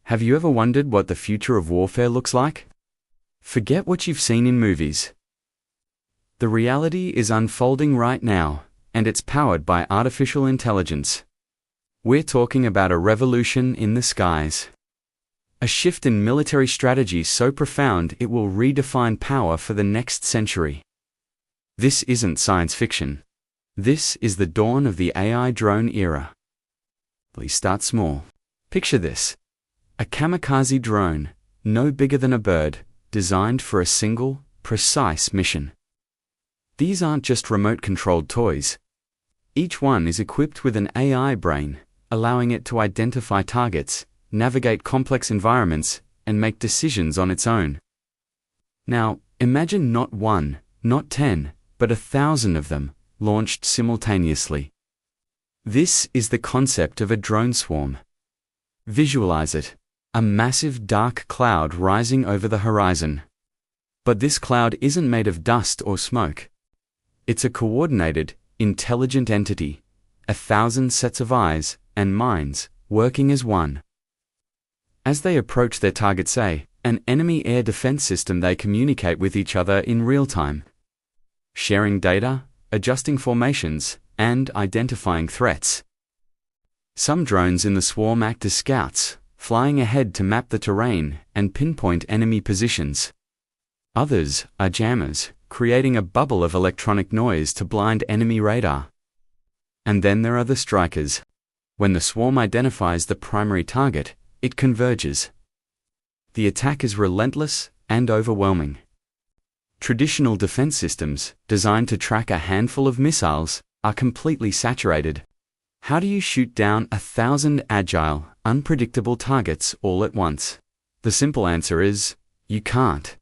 Have you ever wondered what the future of warfare looks like? Forget what you've seen in movies. The reality is unfolding right now, and it's powered by artificial intelligence. We're talking about a revolution in the skies. A shift in military strategy so profound it will redefine power for the next century. This isn't science fiction. This is the dawn of the AI drone era. Please start small. Picture this. A kamikaze drone, no bigger than a bird, designed for a single, precise mission. These aren't just remote-controlled toys. Each one is equipped with an AI brain, allowing it to identify targets, navigate complex environments, and make decisions on its own. Now, imagine not one, not 10, but 1,000 of them, launched simultaneously. This is the concept of a drone swarm. Visualize it. A massive dark cloud rising over the horizon. But this cloud isn't made of dust or smoke. It's a coordinated, intelligent entity, 1,000 sets of eyes and minds working as one. As they approach their target, say, an enemy air defense system, they communicate with each other in real time, sharing data, adjusting formations, and identifying threats. Some drones in the swarm act as scouts, flying ahead to map the terrain and pinpoint enemy positions. Others are jammers, creating a bubble of electronic noise to blind enemy radar. And then there are the strikers. When the swarm identifies the primary target, it converges. The attack is relentless and overwhelming. Traditional defense systems, designed to track a handful of missiles, are completely saturated. How do you shoot down 1,000 agile, unpredictable targets all at once? The simple answer is, you can't.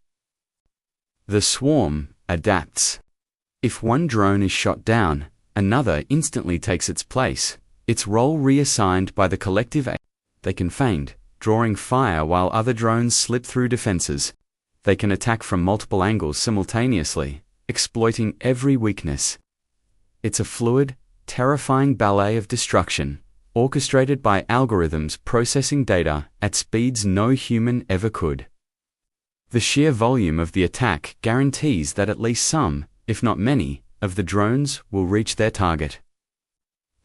The swarm adapts. If one drone is shot down, another instantly takes its place, its role reassigned by the collective. They can feint, drawing fire while other drones slip through defenses. They can attack from multiple angles simultaneously, exploiting every weakness. It's a fluid, terrifying ballet of destruction, orchestrated by algorithms processing data at speeds no human ever could. The sheer volume of the attack guarantees that at least some, if not many, of the drones will reach their target,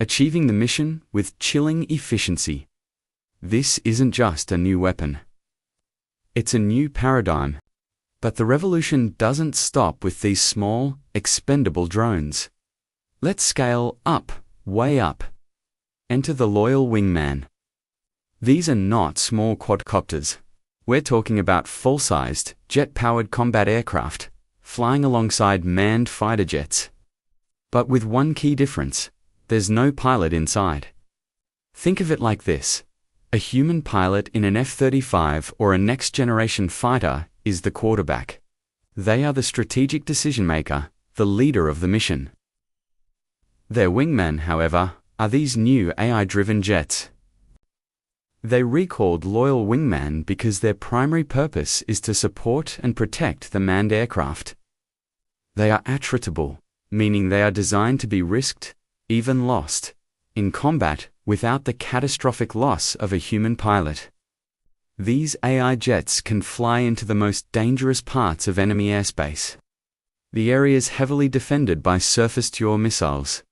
achieving the mission with chilling efficiency. This isn't just a new weapon. It's a new paradigm. But the revolution doesn't stop with these small, expendable drones. Let's scale up, way up. Enter the loyal wingman. These are not small quadcopters. We're talking about full-sized, jet-powered combat aircraft, flying alongside manned fighter jets. But with one key difference: there's no pilot inside. Think of it like this. A human pilot in an F-35 or a next-generation fighter is the quarterback. They are the strategic decision-maker, the leader of the mission. Their wingmen, however, are these new AI-driven jets. They're recalled loyal wingman because their primary purpose is to support and protect the manned aircraft. They are attritable, meaning they are designed to be risked, even lost, in combat without the catastrophic loss of a human pilot. These AI jets can fly into the most dangerous parts of enemy airspace. The areas heavily defended by surface-to-air missiles.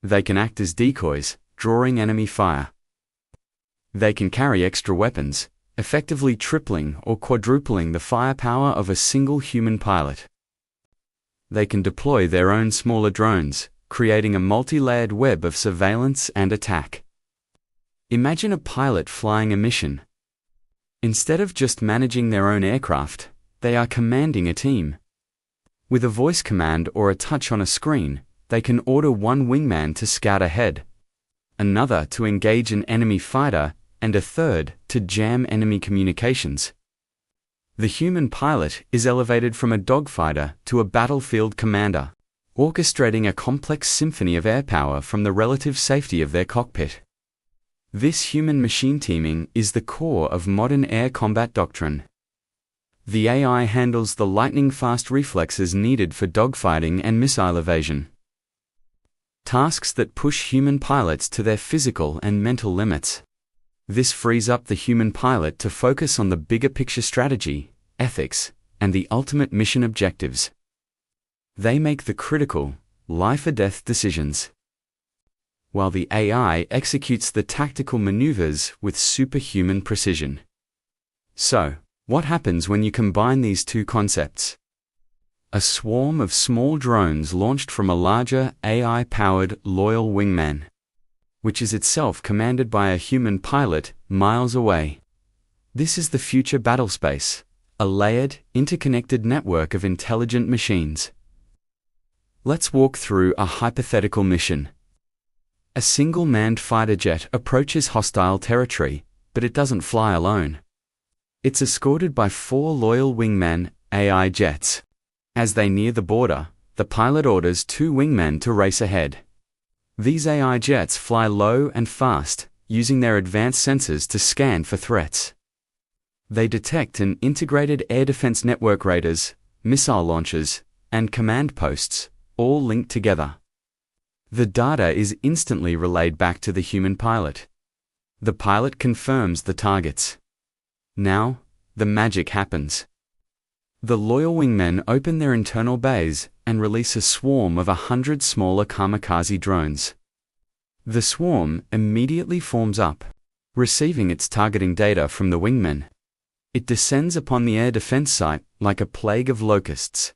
They can act as decoys, drawing enemy fire. They can carry extra weapons, effectively tripling or quadrupling the firepower of a single human pilot. They can deploy their own smaller drones, creating a multi-layered web of surveillance and attack. Imagine a pilot flying a mission. Instead of just managing their own aircraft, they are commanding a team. With a voice command or a touch on a screen, they can order one wingman to scout ahead, another to engage an enemy fighter, and a third to jam enemy communications. The human pilot is elevated from a dogfighter to a battlefield commander, orchestrating a complex symphony of air power from the relative safety of their cockpit. This human-machine teaming is the core of modern air combat doctrine. The AI handles the lightning-fast reflexes needed for dogfighting and missile evasion. Tasks that push human pilots to their physical and mental limits. This frees up the human pilot to focus on the bigger picture strategy, ethics, and the ultimate mission objectives. They make the critical, life-or-death decisions, while the AI executes the tactical maneuvers with superhuman precision. So, what happens when you combine these two concepts? A swarm of small drones launched from a larger AI-powered loyal wingman, which is itself commanded by a human pilot miles away. This is the future battlespace, a layered, interconnected network of intelligent machines. Let's walk through a hypothetical mission. A single manned fighter jet approaches hostile territory, but it doesn't fly alone. It's escorted by 4 loyal wingman AI jets. As they near the border, the pilot orders 2 wingmen to race ahead. These AI jets fly low and fast, using their advanced sensors to scan for threats. They detect an integrated air defense network radars, missile launchers, and command posts, all linked together. The data is instantly relayed back to the human pilot. The pilot confirms the targets. Now, the magic happens. The loyal wingmen open their internal bays and release a swarm of 100 smaller kamikaze drones. The swarm immediately forms up, receiving its targeting data from the wingmen. It descends upon the air defense site like a plague of locusts.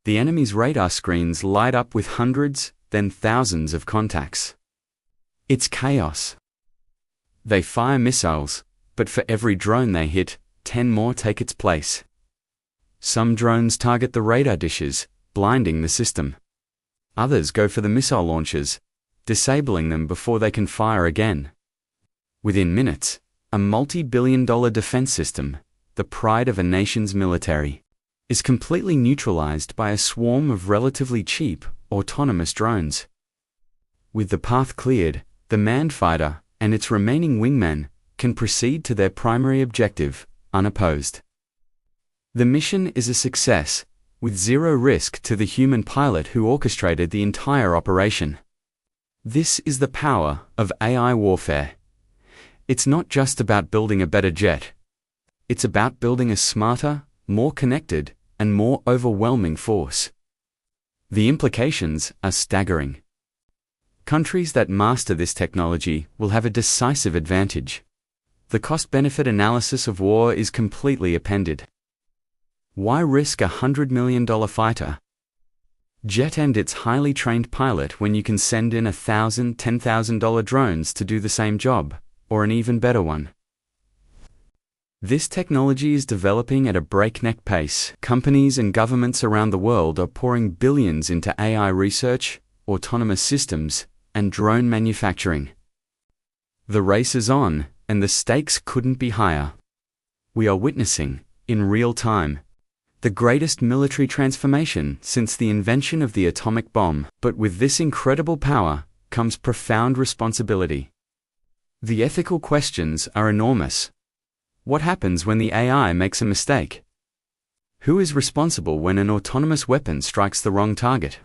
The enemy's radar screens light up with hundreds, then thousands of contacts. It's chaos. They fire missiles, but for every drone they hit, 10 more take its place. Some drones target the radar dishes, blinding the system. Others go for the missile launchers, disabling them before they can fire again. Within minutes, a multi-billion-dollar defense system, the pride of a nation's military, is completely neutralized by a swarm of relatively cheap, autonomous drones. With the path cleared, the manned fighter and its remaining wingmen can proceed to their primary objective, unopposed. The mission is a success, with zero risk to the human pilot who orchestrated the entire operation. This is the power of AI warfare. It's not just about building a better jet. It's about building a smarter, more connected, and more overwhelming force. The implications are staggering. Countries that master this technology will have a decisive advantage. The cost-benefit analysis of war is completely appended. Why risk a $100 million fighter jet and its highly trained pilot when you can send in $1,000, $10,000 drones to do the same job, or an even better one? This technology is developing at a breakneck pace. Companies and governments around the world are pouring billions into AI research, autonomous systems, and drone manufacturing. The race is on, and the stakes couldn't be higher. We are witnessing, in real time, the greatest military transformation since the invention of the atomic bomb. But with this incredible power comes profound responsibility. The ethical questions are enormous. What happens when the AI makes a mistake? Who is responsible when an autonomous weapon strikes the wrong target?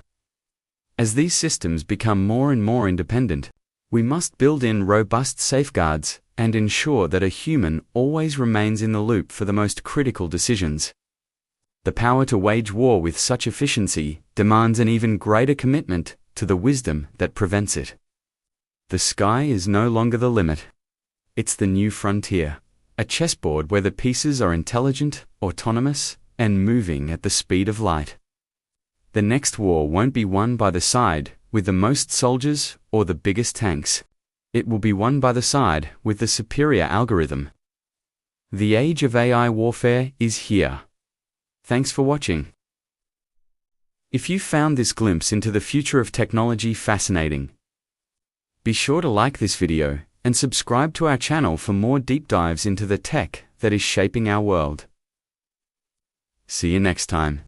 As these systems become more and more independent, we must build in robust safeguards and ensure that a human always remains in the loop for the most critical decisions. The power to wage war with such efficiency demands an even greater commitment to the wisdom that prevents it. The sky is no longer the limit. It's the new frontier, a chessboard where the pieces are intelligent, autonomous, and moving at the speed of light. The next war won't be won by the side with the most soldiers or the biggest tanks. It will be won by the side with the superior algorithm. The age of AI warfare is here. Thanks for watching. If you found this glimpse into the future of technology fascinating, be sure to like this video and subscribe to our channel for more deep dives into the tech that is shaping our world. See you next time.